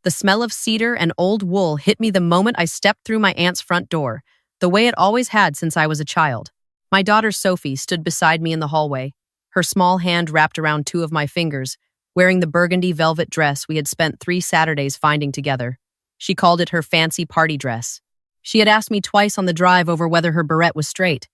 The smell of cedar and old wool hit me the moment I stepped through my aunt's front door, the way it always had since I was a child. My daughter Sophie stood beside me in the hallway, her small hand wrapped around two of my fingers, wearing the burgundy velvet dress we had spent 3 Saturdays finding together. She called it her fancy party dress. She had asked me twice on the drive over whether her barrette was straight.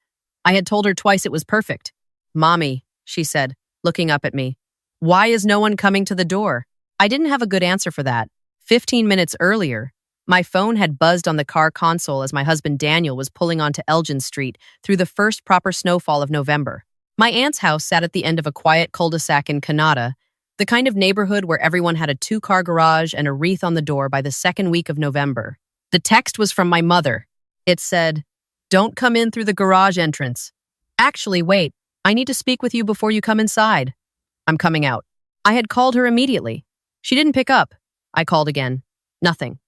I had told her twice it was perfect. "Mommy," she said, looking up at me, "why is no one coming to the door?" I didn't have a good answer for that. 15 minutes earlier, my phone had buzzed on the car console as my husband Daniel was pulling onto Elgin Street through the first proper snowfall of November. My aunt's house sat at the end of a quiet cul-de-sac in Kanata, the kind of neighborhood where everyone had a 2-car garage and a wreath on the door by the second week of November. The text was from my mother. It said, "Don't come in through the garage entrance. Actually, wait, I need to speak with you before you come inside." "I'm coming out." I had called her immediately. She didn't pick up. I called again. Nothing.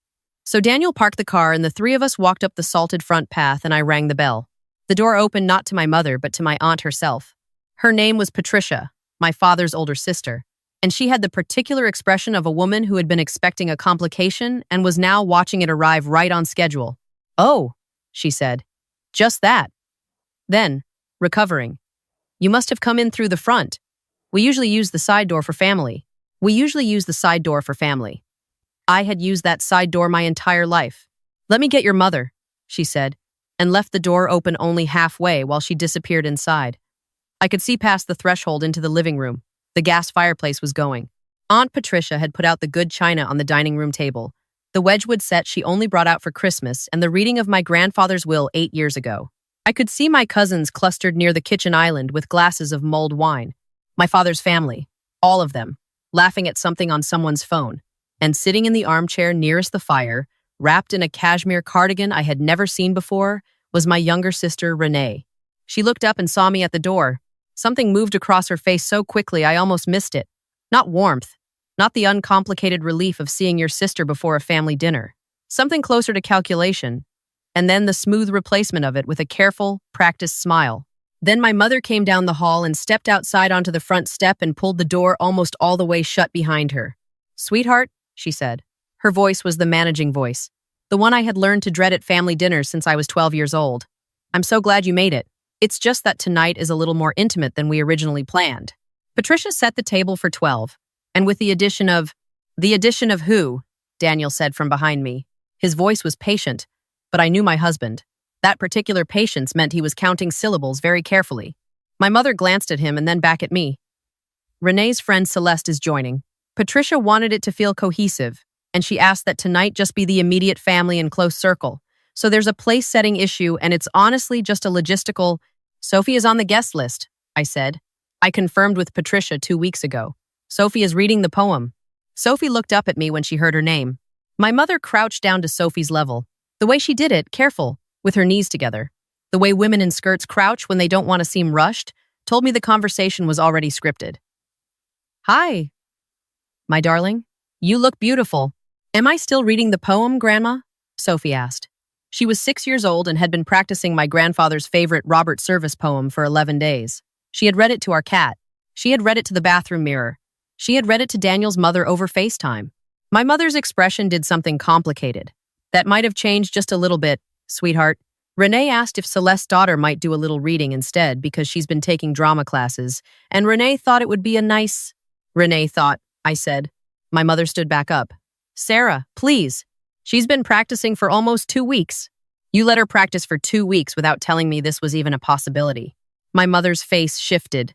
So Daniel parked the car and the 3 of us walked up the salted front path and I rang the bell. The door opened not to my mother but to my aunt herself. Her name was Patricia, my father's older sister, and she had the particular expression of a woman who had been expecting a complication and was now watching it arrive right on schedule. "Oh," she said. "Just that." Then, recovering, "You must have come in through the front. We usually use the side door for family." I had used that side door my entire life. "Let me get your mother," she said, and left the door open only halfway while she disappeared inside. I could see past the threshold into the living room. The gas fireplace was going. Aunt Patricia had put out the good china on the dining room table, the Wedgwood set she only brought out for Christmas, and the reading of my grandfather's will 8 years ago. I could see my cousins clustered near the kitchen island with glasses of mulled wine. My father's family, all of them, laughing at something on someone's phone. And sitting in the armchair nearest the fire, wrapped in a cashmere cardigan I had never seen before, was my younger sister, Renee. She looked up and saw me at the door. Something moved across her face so quickly I almost missed it. Not warmth, not the uncomplicated relief of seeing your sister before a family dinner. Something closer to calculation, and then the smooth replacement of it with a careful, practiced smile. Then my mother came down the hall and stepped outside onto the front step and pulled the door almost all the way shut behind her. "Sweetheart," she said. Her voice was the managing voice, the one I had learned to dread at family dinners since I was 12 years old. "I'm so glad you made it. It's just that tonight is a little more intimate than we originally planned." Patricia set the table for 12, and with the addition of who? Daniel said from behind me. His voice was patient, but I knew my husband. That particular patience meant he was counting syllables very carefully. My mother glanced at him and then back at me. "Renee's friend Celeste is joining. Patricia wanted it to feel cohesive, and she asked that tonight just be the immediate family and close circle. So there's a place-setting issue, and it's honestly just a logistical—" "Sophie is on the guest list," I said. I confirmed with Patricia 2 weeks ago. "Sophie is reading the poem." Sophie looked up at me when she heard her name. My mother crouched down to Sophie's level. The way she did it, careful, with her knees together. The way women in skirts crouch when they don't want to seem rushed, told me the conversation was already scripted. "Hi, my darling. You look beautiful." "Am I still reading the poem, Grandma?" Sophie asked. She was 6 years old and had been practicing my grandfather's favorite Robert Service poem for 11 days. She had read it to our cat. She had read it to the bathroom mirror. She had read it to Daniel's mother over FaceTime. My mother's expression did something complicated. "That might have changed just a little bit, sweetheart." Renee asked if Celeste's daughter might do a little reading instead because she's been taking drama classes, and Renee thought it would be a nice— Renee thought, I said. My mother stood back up. "Sarah, please. She's been practicing for almost 2 weeks. You let her practice for 2 weeks without telling me this was even a possibility." My mother's face shifted.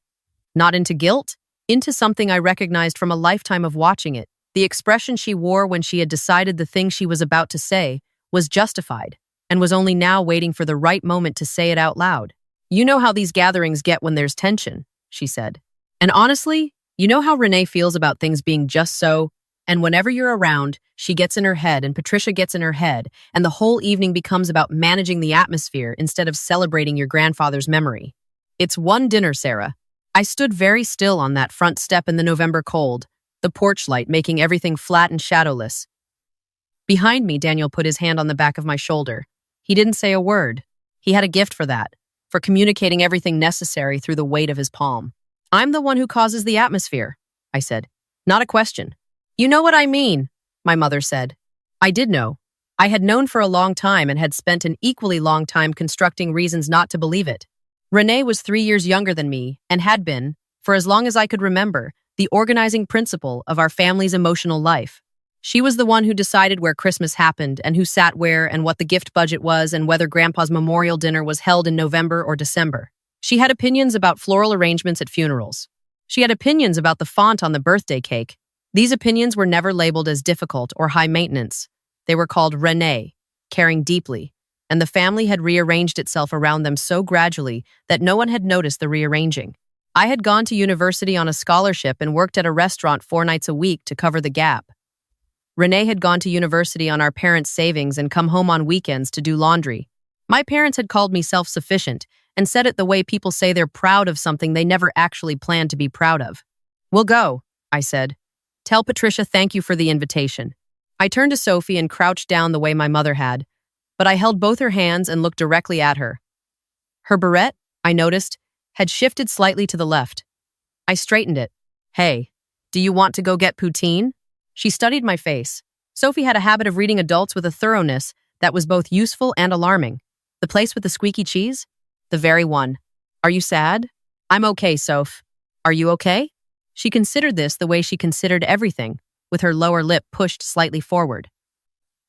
Not into guilt, into something I recognized from a lifetime of watching it. The expression she wore when she had decided the thing she was about to say was justified and was only now waiting for the right moment to say it out loud. "You know how these gatherings get when there's tension," she said. "And honestly, you know how Renee feels about things being just so, and whenever you're around, she gets in her head and Patricia gets in her head, and the whole evening becomes about managing the atmosphere instead of celebrating your grandfather's memory. It's one dinner, Sarah." I stood very still on that front step in the November cold, the porch light making everything flat and shadowless. Behind me, Daniel put his hand on the back of my shoulder. He didn't say a word. He had a gift for that, for communicating everything necessary through the weight of his palm. "I'm the one who causes the atmosphere," I said. "Not a question." "You know what I mean," my mother said. I did know. I had known for a long time and had spent an equally long time constructing reasons not to believe it. Renee was 3 years younger than me and had been, for as long as I could remember, the organizing principle of our family's emotional life. She was the one who decided where Christmas happened and who sat where and what the gift budget was and whether Grandpa's memorial dinner was held in November or December. She had opinions about floral arrangements at funerals. She had opinions about the font on the birthday cake. These opinions were never labeled as difficult or high maintenance. They were called Renee, caring deeply, and the family had rearranged itself around them so gradually that no one had noticed the rearranging. I had gone to university on a scholarship and worked at a restaurant 4 nights a week to cover the gap. Renee had gone to university on our parents' savings and come home on weekends to do laundry. My parents had called me self-sufficient and said it the way people say they're proud of something they never actually planned to be proud of. "We'll go," I said. "Tell Patricia thank you for the invitation." I turned to Sophie and crouched down the way my mother had, but I held both her hands and looked directly at her. Her barrette, I noticed, had shifted slightly to the left. I straightened it. "Hey, do you want to go get poutine?" She studied my face. Sophie had a habit of reading adults with a thoroughness that was both useful and alarming. "The place with the squeaky cheese?" "The very one." "Are you sad?" "I'm okay, Soph." "Are you okay?" She considered this the way she considered everything, with her lower lip pushed slightly forward.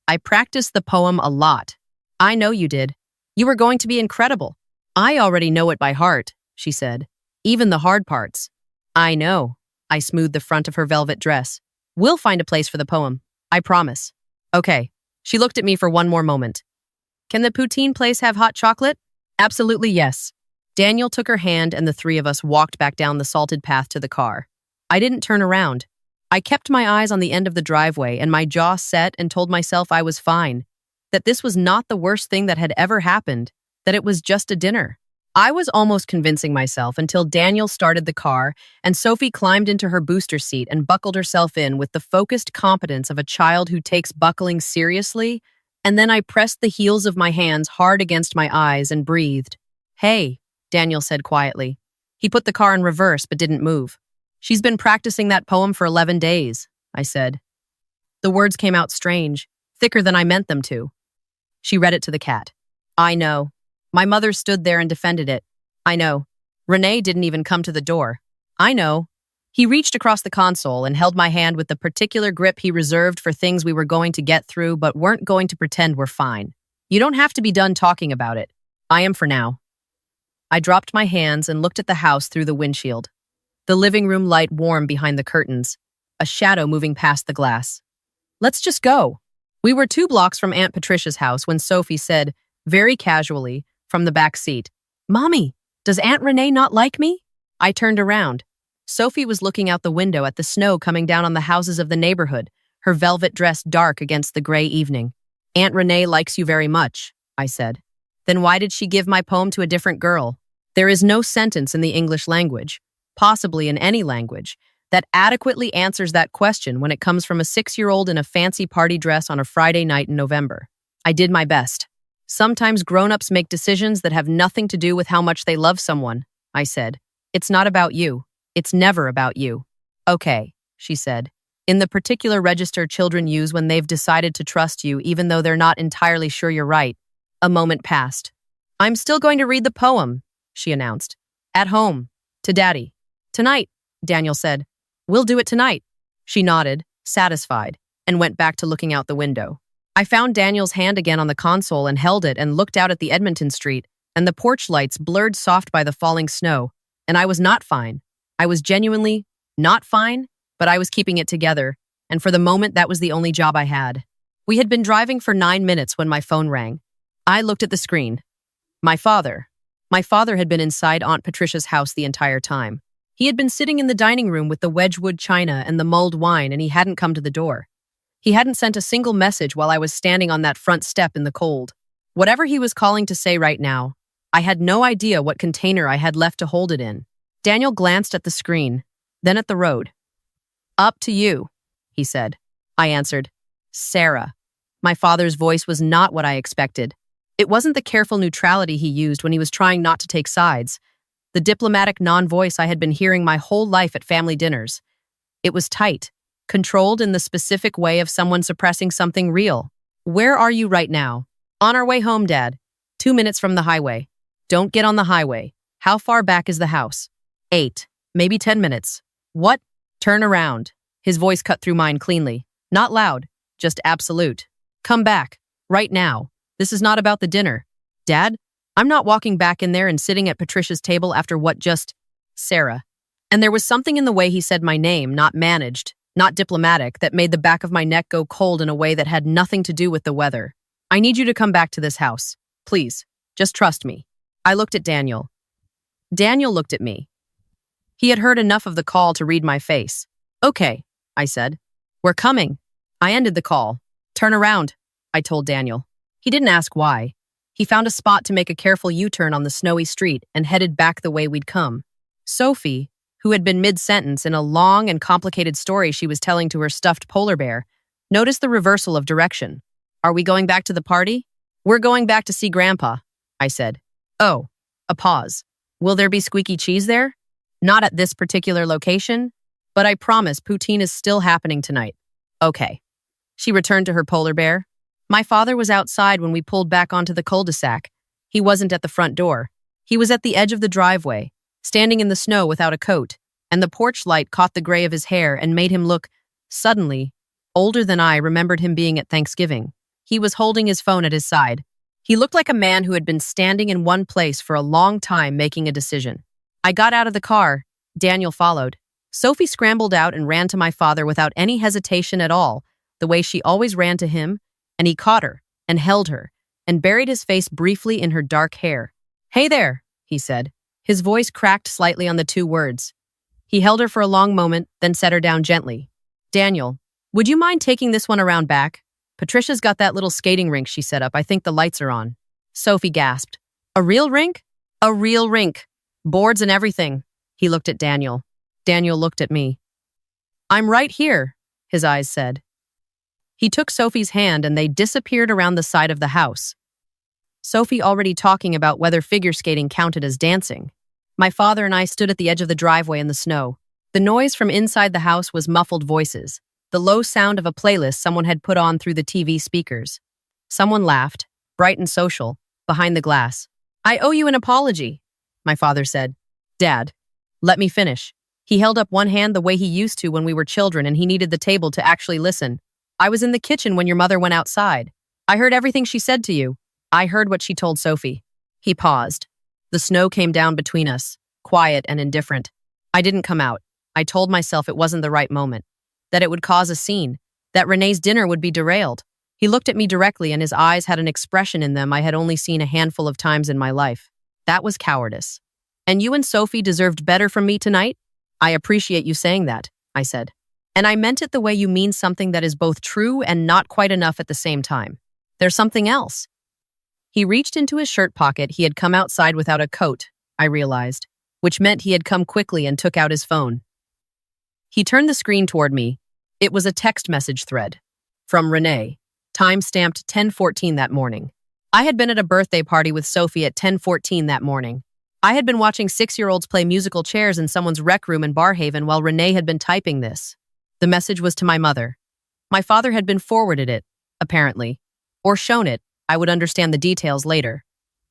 "I practiced the poem a lot." "I know you did. You were going to be incredible." "I already know it by heart," she said. "Even the hard parts." "I know." I smoothed the front of her velvet dress. "We'll find a place for the poem. I promise." "Okay." She looked at me for one more moment. "Can the poutine place have hot chocolate?" "Absolutely yes." Daniel took her hand and the three of us walked back down the salted path to the car. I didn't turn around. I kept my eyes on the end of the driveway and my jaw set and told myself I was fine, that this was not the worst thing that had ever happened, that it was just a dinner. I was almost convincing myself until Daniel started the car and Sophie climbed into her booster seat and buckled herself in with the focused competence of a child who takes buckling seriously, and then I pressed the heels of my hands hard against my eyes and breathed. "Hey," Daniel said quietly. He put the car in reverse but didn't move. "She's been practicing that poem for 11 days, I said. The words came out strange, thicker than I meant them to. She read it to the cat. "I know." My mother stood there and defended it. "I know." Renee didn't even come to the door. "I know." He reached across the console and held my hand with the particular grip he reserved for things we were going to get through but weren't going to pretend were fine. "You don't have to be done talking about it. I am for now." I dropped my hands and looked at the house through the windshield. The living room light warm behind the curtains, a shadow moving past the glass. "Let's just go." We were 2 blocks from Aunt Patricia's house when Sophie said, very casually, from the back seat, "Mommy, does Aunt Renee not like me?" I turned around. Sophie was looking out the window at the snow coming down on the houses of the neighborhood, her velvet dress dark against the gray evening. "Aunt Renee likes you very much," I said. "Then why did she give my poem to a different girl?" There is no sentence in the English language, possibly in any language, that adequately answers that question when it comes from a 6-year-old in a fancy party dress on a Friday night in November. I did my best. "Sometimes grown-ups make decisions that have nothing to do with how much they love someone," I said. "It's not about you. It's never about you." "Okay," she said. "In the particular register children use when they've decided to trust you even though they're not entirely sure you're right." A moment passed. "I'm still going to read the poem," she announced. "At home. To Daddy." "Tonight," Daniel said. "We'll do it tonight." She nodded, satisfied, and went back to looking out the window. I found Daniel's hand again on the console and held it and looked out at the Edmonton street and the porch lights blurred soft by the falling snow, and I was not fine. I was genuinely not fine, but I was keeping it together, and for the moment that was the only job I had. We had been driving for 9 minutes when my phone rang. I looked at the screen. My father. My father had been inside Aunt Patricia's house the entire time. He had been sitting in the dining room with the Wedgwood china and the mulled wine, and he hadn't come to the door. He hadn't sent a single message while I was standing on that front step in the cold. Whatever he was calling to say right now, I had no idea what container I had left to hold it in. Daniel glanced at the screen, then at the road. "Up to you," he said. I answered, "Sarah." My father's voice was not what I expected. It wasn't the careful neutrality he used when he was trying not to take sides, the diplomatic non-voice I had been hearing my whole life at family dinners. It was tight, controlled in the specific way of someone suppressing something real. Where are you right now? On our way home, Dad. 2 minutes from the highway. Don't get on the highway. How far back is the house? 8, maybe 10 minutes. What? Turn around. His voice cut through mine cleanly. Not loud, just absolute. Come back. Right now. This is not about the dinner. Dad, I'm not walking back in there and sitting at Patricia's table after what just... Sarah. And there was something in the way he said my name, not managed, not diplomatic, that made the back of my neck go cold in a way that had nothing to do with the weather. I need you to come back to this house. Please. Just trust me. I looked at Daniel. Daniel looked at me. He had heard enough of the call to read my face. Okay, I said. We're coming. I ended the call. Turn around, I told Daniel. He didn't ask why. He found a spot to make a careful U-turn on the snowy street and headed back the way we'd come. Sophie, who had been mid-sentence in a long and complicated story she was telling to her stuffed polar bear, noticed the reversal of direction. Are we going back to the party? We're going back to see Grandpa, I said. Oh, a pause. Will there be squeaky cheese there? Not at this particular location, but I promise poutine is still happening tonight. Okay. She returned to her polar bear. My father was outside when we pulled back onto the cul-de-sac. He wasn't at the front door. He was at the edge of the driveway, standing in the snow without a coat, and the porch light caught the gray of his hair and made him look, suddenly, older than I remembered him being at Thanksgiving. He was holding his phone at his side. He looked like a man who had been standing in one place for a long time making a decision. I got out of the car. Daniel followed. Sophie scrambled out and ran to my father without any hesitation at all, the way she always ran to him, and he caught her and held her and buried his face briefly in her dark hair. Hey there, he said. His voice cracked slightly on the 2 words. He held her for a long moment, then set her down gently. Daniel, would you mind taking this one around back? Patricia's got that little skating rink she set up. I think the lights are on. Sophie gasped. A real rink? A real rink. Boards and everything. He looked at Daniel. Daniel looked at me. I'm right here, his eyes said. He took Sophie's hand and they disappeared around the side of the house. Sophie already talking about whether figure skating counted as dancing. My father and I stood at the edge of the driveway in the snow. The noise from inside the house was muffled voices, the low sound of a playlist someone had put on through the TV speakers. Someone laughed, bright and social, behind the glass. I owe you an apology, my father said. Dad, let me finish. He held up one hand the way he used to when we were children and he needed the table to actually listen. I was in the kitchen when your mother went outside. I heard everything she said to you. I heard what she told Sophie. He paused. The snow came down between us, quiet and indifferent. I didn't come out. I told myself it wasn't the right moment, that it would cause a scene, that Renee's dinner would be derailed. He looked at me directly and his eyes had an expression in them I had only seen a handful of times in my life. That was cowardice. And you and Sophie deserved better from me tonight? I appreciate you saying that, I said. And I meant it the way you mean something that is both true and not quite enough at the same time. There's something else. He reached into his shirt pocket. He had come outside without a coat, I realized, which meant he had come quickly and took out his phone. He turned the screen toward me. It was a text message thread. From Renee, time-stamped 10:14 that morning. I had been at a birthday party with Sophie at 10:14 that morning. I had been watching 6-year-olds play musical chairs in someone's rec room in Barhaven while Renee had been typing this. The message was to my mother. My father had been forwarded it, apparently, or shown it. I would understand the details later.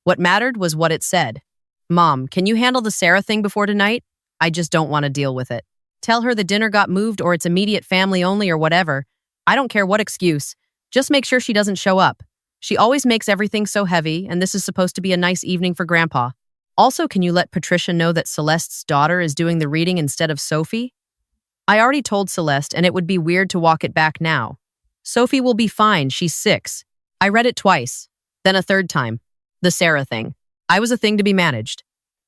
What mattered was what it said. Mom, can you handle the Sarah thing before tonight? I just don't want to deal with it. Tell her the dinner got moved or it's immediate family only or whatever. I don't care what excuse. Just make sure she doesn't show up. She always makes everything so heavy, and this is supposed to be a nice evening for Grandpa. Also, can you let Patricia know that Celeste's daughter is doing the reading instead of Sophie? I already told Celeste, and it would be weird to walk it back now. Sophie will be fine, she's 6. I read it twice, then a third time. The Sarah thing. I was a thing to be managed.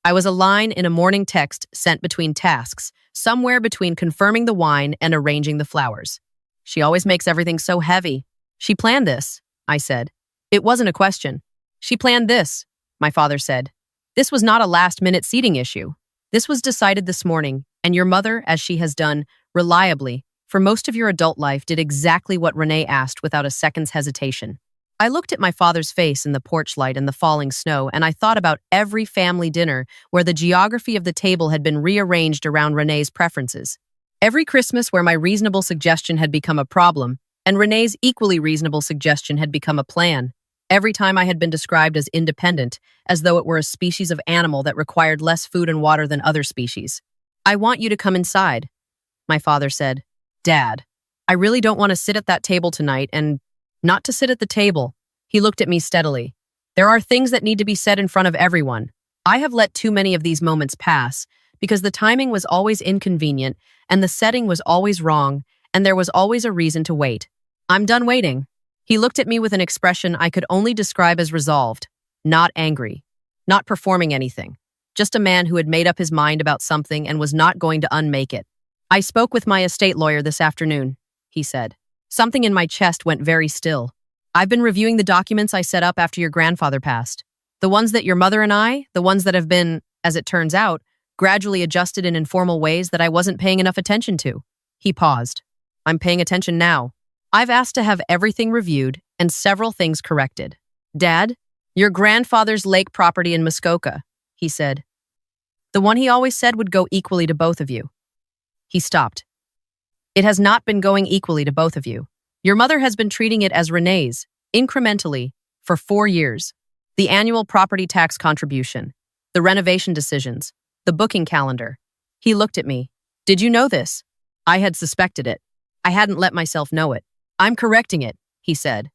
I was a line in a morning text sent between tasks, somewhere between confirming the wine and arranging the flowers. She always makes everything so heavy. She planned this, I said. It wasn't a question. She planned this, my father said. This was not a last-minute seating issue. This was decided this morning, and your mother, as she has done, reliably, for most of your adult life, did exactly what Renee asked without a second's hesitation. I looked at my father's face in the porch light and the falling snow, and I thought about every family dinner where the geography of the table had been rearranged around Renee's preferences. Every Christmas where my reasonable suggestion had become a problem, and Renee's equally reasonable suggestion had become a plan. Every time I had been described as independent, as though it were a species of animal that required less food and water than other species. "I want you to come inside," my father said. "Dad, I really don't want to sit at that table tonight and not to sit at the table." He looked at me steadily. "There are things that need to be said in front of everyone. I have let too many of these moments pass because the timing was always inconvenient and the setting was always wrong and there was always a reason to wait. I'm done waiting." He looked at me with an expression I could only describe as resolved, not angry, not performing anything, just a man who had made up his mind about something and was not going to unmake it. "I spoke with my estate lawyer this afternoon," he said. Something in my chest went very still. "I've been reviewing the documents I set up after your grandfather passed. The ones that your mother and I, the ones that have been, as it turns out, gradually adjusted in informal ways that I wasn't paying enough attention to." He paused. "I'm paying attention now. I've asked to have everything reviewed and several things corrected. Dad, your grandfather's lake property in Muskoka," he said. "The one he always said would go equally to both of you." He stopped. "It has not been going equally to both of you. Your mother has been treating it as Renee's, incrementally, for 4 years. The annual property tax contribution, the renovation decisions, the booking calendar." He looked at me. "Did you know this?" I had suspected it. I hadn't let myself know it. "I'm correcting it," he said.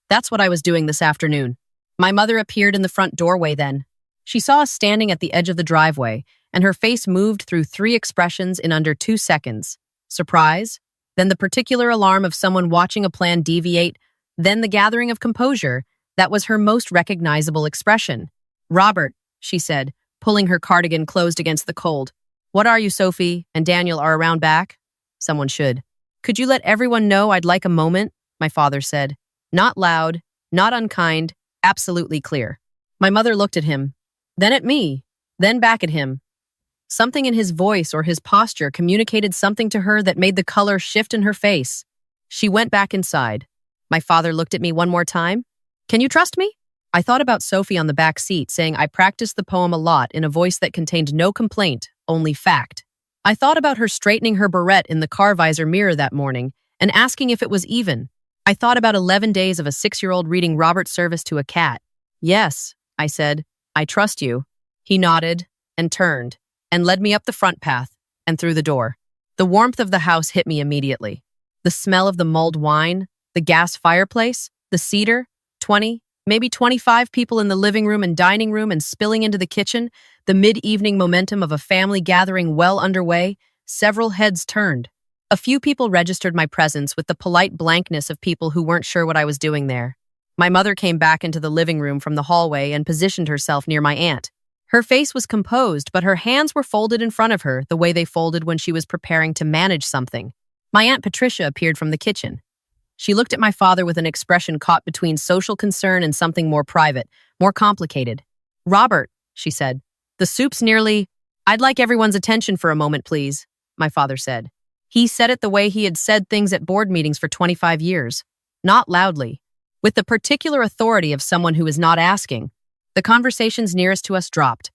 "That's what I was doing this afternoon." My mother appeared in the front doorway then. She saw us standing at the edge of the driveway, and her face moved through 3 expressions in under 2 seconds. Surprise, then the particular alarm of someone watching a plan deviate, then the gathering of composure. That was her most recognizable expression. "Robert," she said, pulling her cardigan closed against the cold. "What are you, Sophie, and Daniel are around back?" Someone should. "Could you let everyone know I'd like a moment?" my father said. Not loud, not unkind, absolutely clear. My mother looked at him, then at me, then back at him. Something in his voice or his posture communicated something to her that made the color shift in her face. She went back inside. My father looked at me one more time. "Can you trust me?" I thought about Sophie on the back seat saying I practiced the poem a lot in a voice that contained no complaint, only fact. I thought about her straightening her barrette in the car visor mirror that morning and asking if it was even. I thought about 11 days of a 6-year-old reading Robert's service to a cat. "Yes," I said, "I trust you." He nodded and turned and led me up the front path and through the door. The warmth of the house hit me immediately. The smell of the mulled wine, the gas fireplace, the cedar, 20, maybe 25 people in the living room and dining room and spilling into the kitchen, the mid-evening momentum of a family gathering well underway, several heads turned. A few people registered my presence with the polite blankness of people who weren't sure what I was doing there. My mother came back into the living room from the hallway and positioned herself near my aunt. Her face was composed, but her hands were folded in front of her the way they folded when she was preparing to manage something. My Aunt Patricia appeared from the kitchen. She looked at my father with an expression caught between social concern and something more private, more complicated. "Robert," she said, "the soup's nearly—" "I'd like everyone's attention for a moment, please," my father said. He said it the way he had said things at board meetings for 25 years. Not loudly, with the particular authority of someone who is not asking. The conversations nearest to us dropped.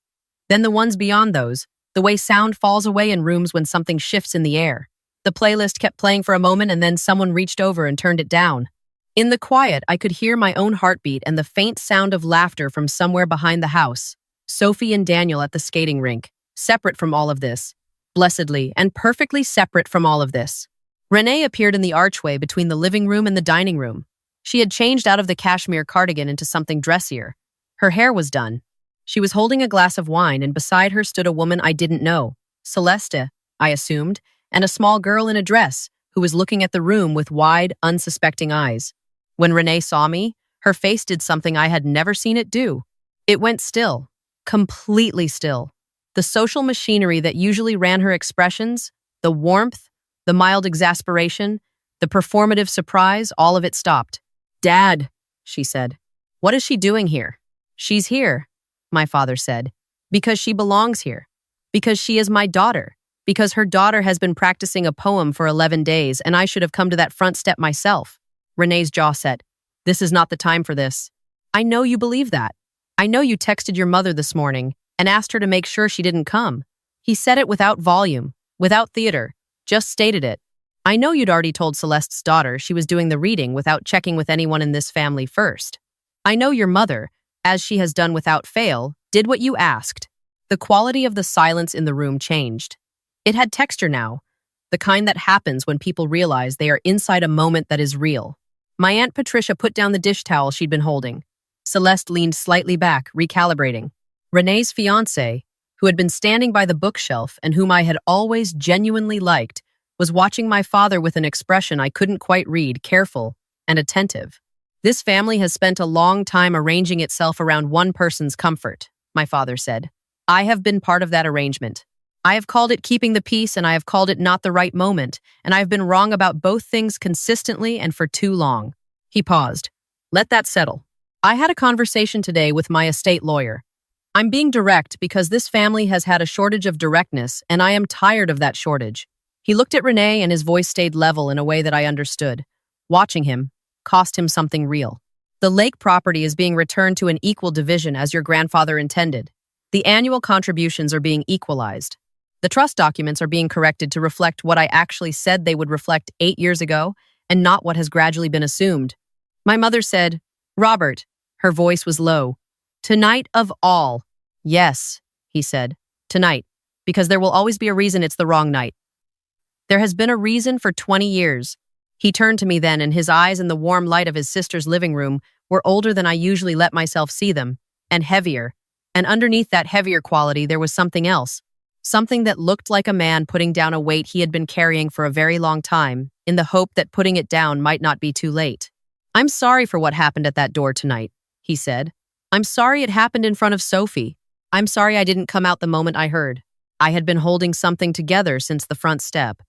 Then the ones beyond those, the way sound falls away in rooms when something shifts in the air. The playlist kept playing for a moment and then someone reached over and turned it down. In the quiet, I could hear my own heartbeat and the faint sound of laughter from somewhere behind the house. Sophie and Daniel at the skating rink, separate from all of this. Blessedly and perfectly separate from all of this. Renee appeared in the archway between the living room and the dining room. She had changed out of the cashmere cardigan into something dressier. Her hair was done. She was holding a glass of wine, and beside her stood a woman I didn't know. Celeste, I assumed, and a small girl in a dress who was looking at the room with wide, unsuspecting eyes. When Renee saw me, her face did something I had never seen it do. It went still, completely still. The social machinery that usually ran her expressions, the warmth, the mild exasperation, the performative surprise, all of it stopped. "Dad," she said. "What is she doing here?" "She's here," my father said, "because she belongs here, because she is my daughter, because her daughter has been practicing a poem for 11 days and I should have come to that front step myself." Renee's jaw set. "This is not the time for this. I know you believe that. I know you texted your mother this morning and asked her to make sure she didn't come." He said it without volume, without theater, Just stated it. I know you'd already told Celeste's daughter she was doing the reading without checking with anyone in this family first. I know your mother, as she has done without fail, did what you asked. The quality of the silence in the room changed. It had texture now, the kind that happens when people realize they are inside a moment that is real. My Aunt Patricia put down the dish towel she'd been holding. Celeste leaned slightly back, recalibrating. Renee's fiancé, who had been standing by the bookshelf and whom I had always genuinely liked, was watching my father with an expression I couldn't quite read, careful and attentive. This family has spent a long time arranging itself around one person's comfort, my father said. I have been part of that arrangement. I have called it keeping the peace and I have called it not the right moment, and I have been wrong about both things consistently and for too long. He paused. Let that settle. I had a conversation today with my estate lawyer. I'm being direct because this family has had a shortage of directness and I am tired of that shortage. He looked at Renee and his voice stayed level in a way that I understood. Watching him cost him something real. The lake property is being returned to an equal division as your grandfather intended. The annual contributions are being equalized. The trust documents are being corrected to reflect what I actually said they would reflect 8 years ago and not what has gradually been assumed. My mother said, Robert, her voice was low. Tonight of all. Yes, he said, tonight, because there will always be a reason it's the wrong night. There has been a reason for 20 years. He turned to me then, and his eyes in the warm light of his sister's living room were older than I usually let myself see them, and heavier. And underneath that heavier quality, there was something else. Something that looked like a man putting down a weight he had been carrying for a very long time, in the hope that putting it down might not be too late. I'm sorry for what happened at that door tonight, he said. I'm sorry it happened in front of Sophie. I'm sorry I didn't come out the moment I heard. I had been holding something together since the front step.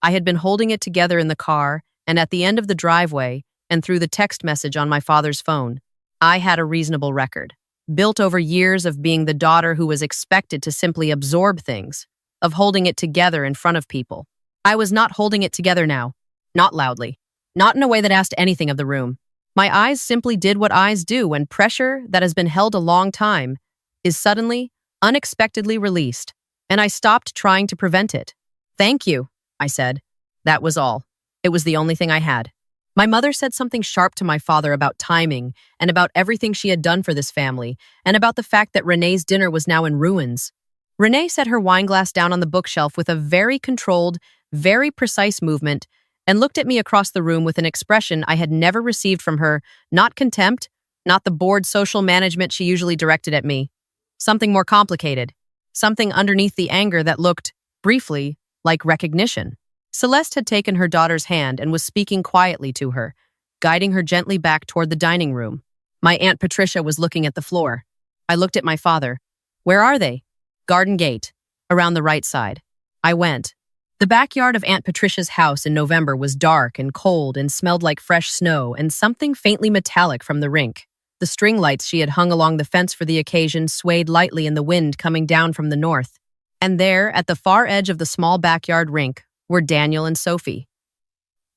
I had been holding it together in the car, and at the end of the driveway, and through the text message on my father's phone. I had a reasonable record, built over years of being the daughter who was expected to simply absorb things, of holding it together in front of people. I was not holding it together now, not loudly, not in a way that asked anything of the room. My eyes simply did what eyes do when pressure that has been held a long time is suddenly, unexpectedly released, and I stopped trying to prevent it. Thank you, I said. That was all. It was the only thing I had. My mother said something sharp to my father about timing and about everything she had done for this family and about the fact that Renee's dinner was now in ruins. Renee set her wineglass down on the bookshelf with a very controlled, very precise movement and looked at me across the room with an expression I had never received from her, not contempt, not the bored social management she usually directed at me. Something more complicated, something underneath the anger that looked, briefly, like recognition. Celeste had taken her daughter's hand and was speaking quietly to her, guiding her gently back toward the dining room. My Aunt Patricia was looking at the floor. I looked at my father. Where are they? Garden gate, around the right side. I went. The backyard of Aunt Patricia's house in November was dark and cold and smelled like fresh snow and something faintly metallic from the rink. The string lights she had hung along the fence for the occasion swayed lightly in the wind coming down from the north. And there, at the far edge of the small backyard rink, were Daniel and Sophie.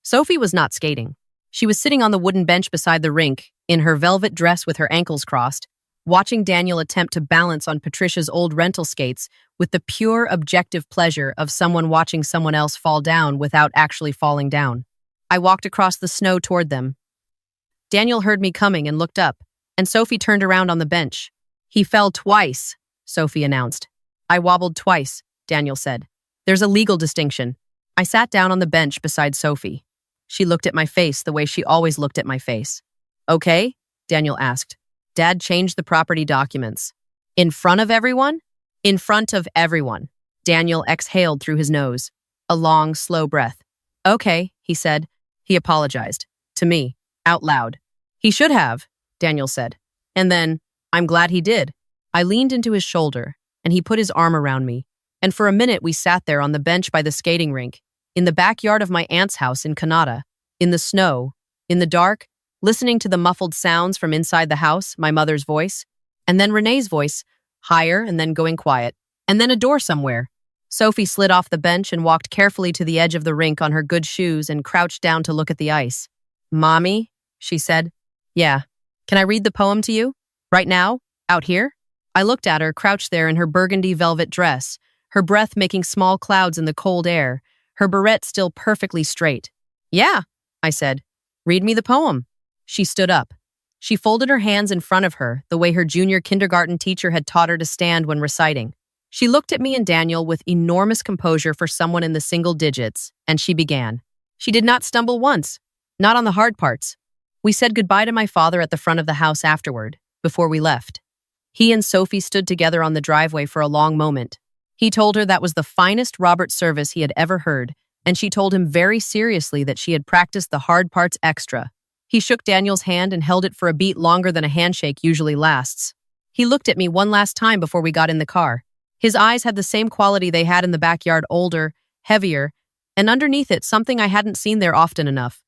Sophie was not skating. She was sitting on the wooden bench beside the rink, in her velvet dress with her ankles crossed, watching Daniel attempt to balance on Patricia's old rental skates with the pure objective pleasure of someone watching someone else fall down without actually falling down. I walked across the snow toward them. Daniel heard me coming and looked up, and Sophie turned around on the bench. He fell twice, Sophie announced. I wobbled twice, Daniel said. There's a legal distinction. I sat down on the bench beside Sophie. She looked at my face the way she always looked at my face. Okay, Daniel asked. Dad changed the property documents. In front of everyone? In front of everyone. Daniel exhaled through his nose. A long, slow breath. Okay, he said. He apologized. To me, out loud. He should have, Daniel said. And then, I'm glad he did. I leaned into his shoulder, and he put his arm around me. And for a minute we sat there on the bench by the skating rink, in the backyard of my aunt's house in Kanata, in the snow, in the dark, listening to the muffled sounds from inside the house, my mother's voice, and then Renee's voice, higher and then going quiet, and then a door somewhere. Sophie slid off the bench and walked carefully to the edge of the rink on her good shoes and crouched down to look at the ice. Mommy, she said. Yeah. Can I read the poem to you? Right now? Out here? I looked at her, crouched there in her burgundy velvet dress, her breath making small clouds in the cold air, her barrette still perfectly straight. "Yeah," I said. "Read me the poem." She stood up. She folded her hands in front of her, the way her junior kindergarten teacher had taught her to stand when reciting. She looked at me and Daniel with enormous composure for someone in the single digits, and she began. She did not stumble once, not on the hard parts. We said goodbye to my father at the front of the house afterward, before we left. He and Sophie stood together on the driveway for a long moment. He told her that was the finest Robert service he had ever heard, and she told him very seriously that she had practiced the hard parts extra. He shook Daniel's hand and held it for a beat longer than a handshake usually lasts. He looked at me one last time before we got in the car. His eyes had the same quality they had in the backyard, older, heavier, and underneath it something I hadn't seen there often enough.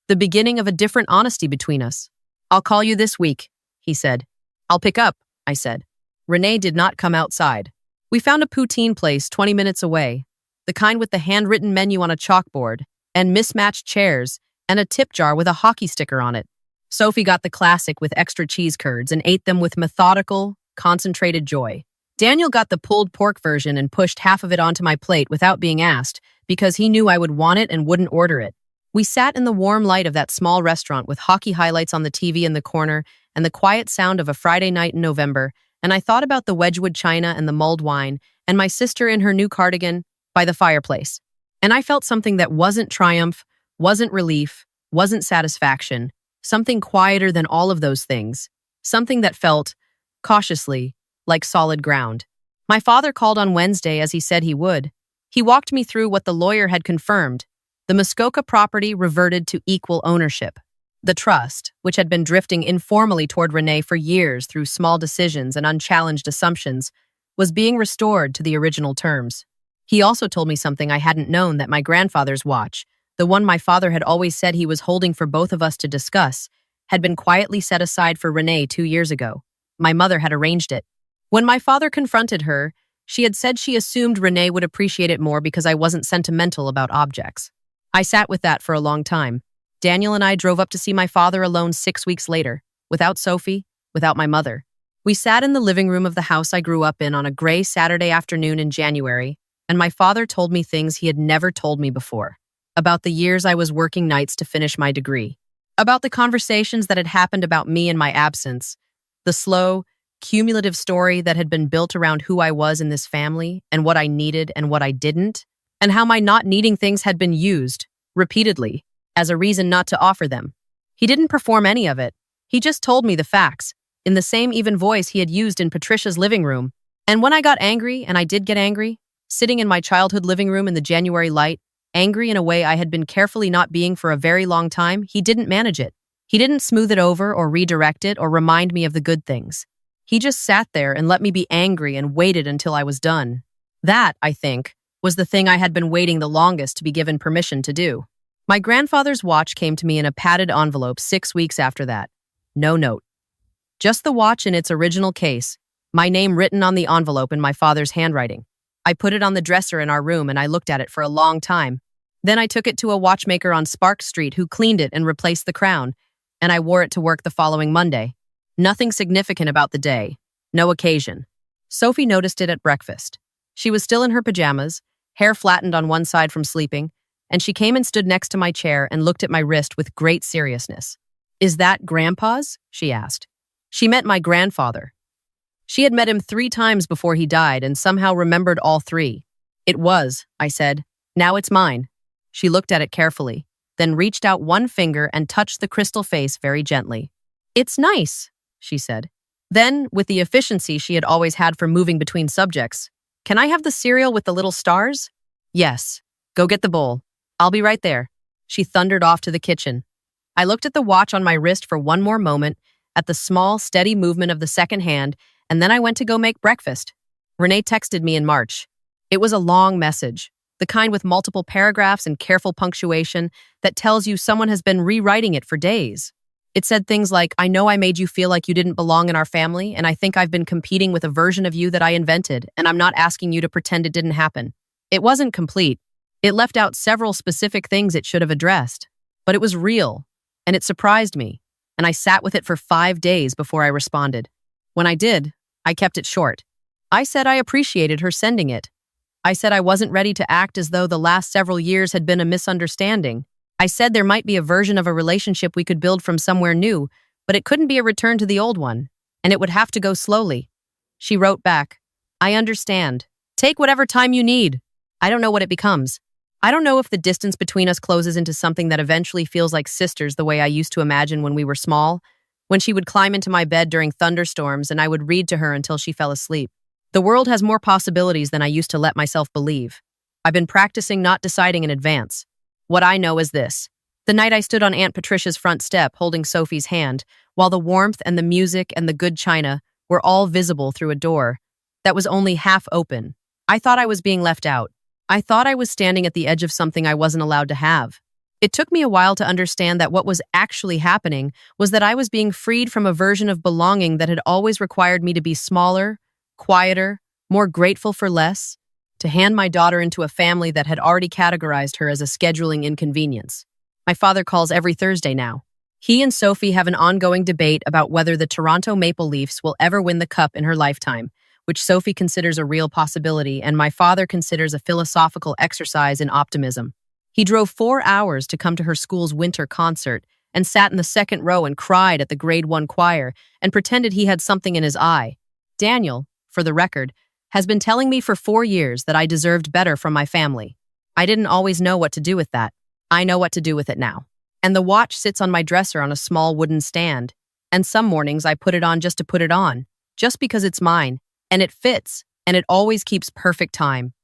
The beginning of a different honesty between us. "I'll call you this week," he said. "I'll pick up," I said. Renee did not come outside. We found a poutine place 20 minutes away, the kind with the handwritten menu on a chalkboard, and mismatched chairs, and a tip jar with a hockey sticker on it. Sophie got the classic with extra cheese curds and ate them with methodical, concentrated joy. Daniel got the pulled pork version and pushed half of it onto my plate without being asked, because he knew I would want it and wouldn't order it. We sat in the warm light of that small restaurant with hockey highlights on the TV in the corner and the quiet sound of a Friday night in November, and I thought about the Wedgwood china and the mulled wine, and my sister in her new cardigan by the fireplace. And I felt something that wasn't triumph, wasn't relief, wasn't satisfaction, something quieter than all of those things, something that felt, cautiously, like solid ground. My father called on Wednesday as he said he would. He walked me through what the lawyer had confirmed. The Muskoka property reverted to equal ownership. The trust, which had been drifting informally toward Renee for years through small decisions and unchallenged assumptions, was being restored to the original terms. He also told me something I hadn't known, that my grandfather's watch, the one my father had always said he was holding for both of us to discuss, had been quietly set aside for Renee 2 years ago. My mother had arranged it. When my father confronted her, she had said she assumed Renee would appreciate it more because I wasn't sentimental about objects. I sat with that for a long time. Daniel and I drove up to see my father alone 6 weeks later, without Sophie, without my mother. We sat in the living room of the house I grew up in on a gray Saturday afternoon in January, and my father told me things he had never told me before. About the years I was working nights to finish my degree. About the conversations that had happened about me in my absence. The slow, cumulative story that had been built around who I was in this family and what I needed and what I didn't, and how my not needing things had been used, repeatedly, as a reason not to offer them. He didn't perform any of it. He just told me the facts, in the same even voice he had used in Patricia's living room. And when I got angry, and I did get angry, sitting in my childhood living room in the January light, angry in a way I had been carefully not being for a very long time, he didn't manage it. He didn't smooth it over or redirect it or remind me of the good things. He just sat there and let me be angry and waited until I was done. That, I think, was the thing I had been waiting the longest to be given permission to do. My grandfather's watch came to me in a padded envelope 6 weeks after that. No note. Just the watch in its original case, my name written on the envelope in my father's handwriting. I put it on the dresser in our room and I looked at it for a long time. Then I took it to a watchmaker on Sparks Street who cleaned it and replaced the crown, and I wore it to work the following Monday. Nothing significant about the day. No occasion. Sophie noticed it at breakfast. She was still in her pajamas, hair flattened on one side from sleeping, and she came and stood next to my chair and looked at my wrist with great seriousness. "Is that Grandpa's?" she asked. She meant my grandfather. She had met him 3 times before he died and somehow remembered all 3. "It was," I said. "Now it's mine." She looked at it carefully, then reached out one finger and touched the crystal face very gently. "It's nice," she said. Then, with the efficiency she had always had for moving between subjects, "Can I have the cereal with the little stars?" "Yes. Go get the bowl. I'll be right there." She thundered off to the kitchen. I looked at the watch on my wrist for one more moment, at the small, steady movement of the second hand, and then I went to go make breakfast. Renee texted me in March. It was a long message, the kind with multiple paragraphs and careful punctuation that tells you someone has been rewriting it for days. It said things like, "I know I made you feel like you didn't belong in our family, and I think I've been competing with a version of you that I invented, and I'm not asking you to pretend it didn't happen." It wasn't complete. It left out several specific things it should have addressed. But it was real, and it surprised me, and I sat with it for 5 days before I responded. When I did, I kept it short. I said I appreciated her sending it. I said I wasn't ready to act as though the last several years had been a misunderstanding. I said there might be a version of a relationship we could build from somewhere new, but it couldn't be a return to the old one, and it would have to go slowly. She wrote back, I understand. Take whatever time you need. I don't know what it becomes. I don't know if the distance between us closes into something that eventually feels like sisters the way I used to imagine when we were small, when she would climb into my bed during thunderstorms and I would read to her until she fell asleep. The world has more possibilities than I used to let myself believe. I've been practicing not deciding in advance. What I know is this. The night I stood on Aunt Patricia's front step holding Sophie's hand, while the warmth and the music and the good china were all visible through a door that was only half open, I thought I was being left out. I thought I was standing at the edge of something I wasn't allowed to have. It took me a while to understand that what was actually happening was that I was being freed from a version of belonging that had always required me to be smaller, quieter, more grateful for less, to hand my daughter into a family that had already categorized her as a scheduling inconvenience. My father calls every Thursday now. He and Sophie have an ongoing debate about whether the Toronto Maple Leafs will ever win the cup in her lifetime, which Sophie considers a real possibility and my father considers a philosophical exercise in optimism. He drove 4 hours to come to her school's winter concert and sat in the second row and cried at the grade 1 choir and pretended he had something in his eye. Daniel, for the record, has been telling me for 4 years that I deserved better from my family. I didn't always know what to do with that. I know what to do with it now. And the watch sits on my dresser on a small wooden stand. And some mornings I put it on just to put it on, just because it's mine. And it fits, and it always keeps perfect time.